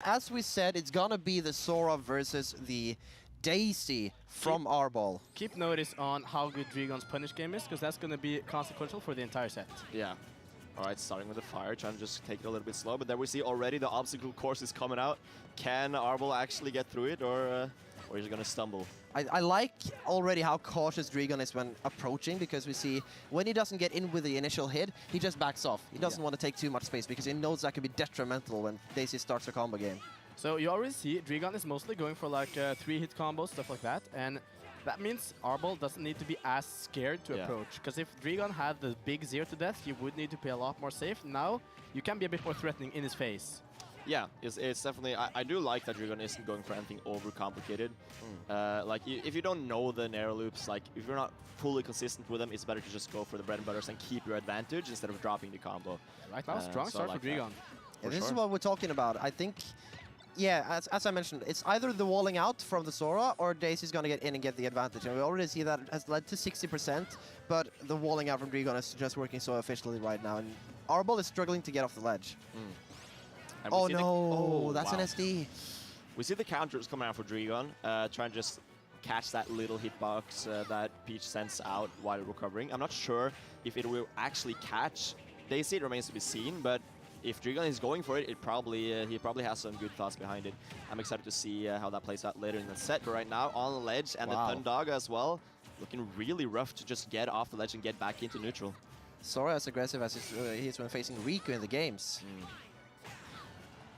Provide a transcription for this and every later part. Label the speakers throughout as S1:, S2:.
S1: As we said, it's gonna be the Sora versus the Daisy from Arbol.
S2: Keep notice on how good DreeGon's punish game is, because that's going to be consequential for the entire set.
S3: Yeah. All right, starting with the fire, trying to just take it a little bit slow. But there we see already the obstacle course is coming out. Can Arbol actually get through it, or is he going to stumble?
S1: I like already how cautious DreeGon is when approaching, because we see when he doesn't get in with the initial hit, he just backs off. He doesn't want to take too much space, because he knows that can be detrimental when Daisy starts a combo game.
S2: So you already see DreeGon is mostly going for like 3-hit combos, stuff like that, and that means Arbol doesn't need to be as scared to approach. Because if DreeGon had the big 0 to death, you would need to play a lot more safe. Now you can be a bit more threatening in his face.
S3: Yeah, it's definitely. I do like that DreeGon isn't going for anything overcomplicated. Like if you don't know the narrow loops, like if you're not fully consistent with them, it's better to just go for the bread and butters and keep your advantage instead of dropping the combo.
S2: Right now, strong start for DreeGon.
S1: Yeah, this is what we're talking about. I think. Yeah, as I mentioned, it's either the walling out from the Sora or Daisy's going to get in and get the advantage. And we already see that it has led to 60%, but the walling out from DreeGon is just working so efficiently right now. And Arbol is struggling to get off the ledge. Oh no, that's an SD.
S3: We see the counters coming out for DreeGon, trying to just catch that little hitbox that Peach sends out while recovering. I'm not sure if it will actually catch Daisy, it remains to be seen, but if DreeGon is going for it, he probably has some good thoughts behind it. I'm excited to see how that plays out later in the set. But right now, on the ledge, and the Thundaga as well, looking really rough to just get off the ledge and get back into neutral.
S1: Sora as aggressive as he is when facing Riku in the games.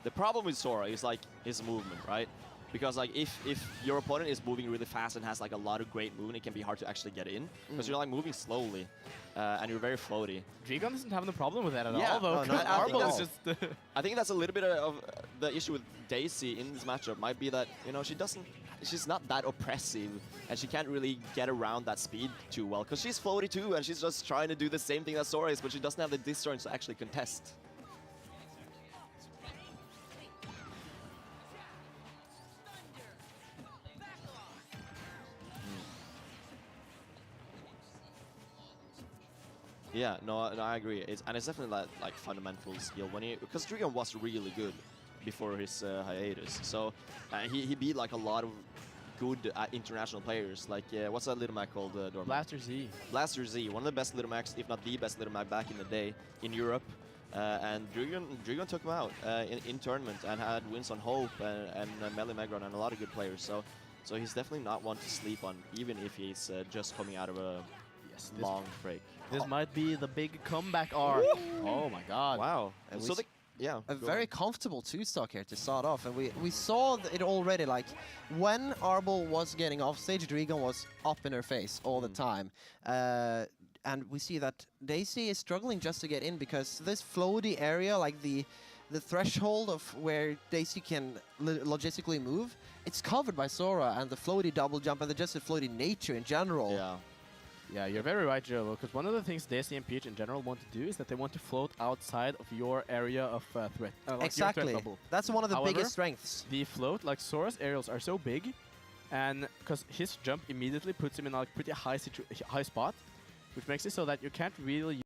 S3: The problem with Sora is like his movement, right? Because like if your opponent is moving really fast and has like a lot of great movement, it can be hard to actually get in because you're like moving slowly and you're very floaty.
S2: DreeGon isn't having a problem with that at all, though.
S1: Arbol
S2: is just.
S3: I think that's a little bit of the issue with Daisy in this matchup. Might be that she's not that oppressive and she can't really get around that speed too well because she's floaty too and she's just trying to do the same thing that Sora is, but she doesn't have the discernment to actually contest. Yeah, no, I agree. It's definitely like fundamental skill because DreeGon was really good before his hiatus. So he beat like a lot of good international players. Like what's that little Mac called?
S2: Blaster Z.
S3: Blaster Z, one of the best little Macs, if not the best little Mac back in the day in Europe. And DreeGon took him out in tournament and had wins on Hope and Melee Megron and a lot of good players. So he's definitely not one to sleep on, even if he's just coming out of a long break.
S2: This might be the big comeback arc. Oh my god.
S3: Wow.
S1: And
S3: so
S1: a very comfortable two-stock here to start off. And we saw it already, like, when Arbol was getting off stage, DreeGon was up in her face all the time. And we see that Daisy is struggling just to get in because this floaty area, like the threshold of where Daisy can logistically move, it's covered by Sora and the floaty double jump and just the floaty nature in general.
S2: Yeah, you're very right, Joe, because one of the things Daisy and Peach in general want to do is that they want to float outside of your area of threat. Like
S1: exactly.
S2: Your threat bubble.
S1: That's one of the
S2: However,
S1: biggest strengths.
S2: The float, like Sora's aerials are so big, and because his jump immediately puts him in a pretty high spot, which makes it so that you can't really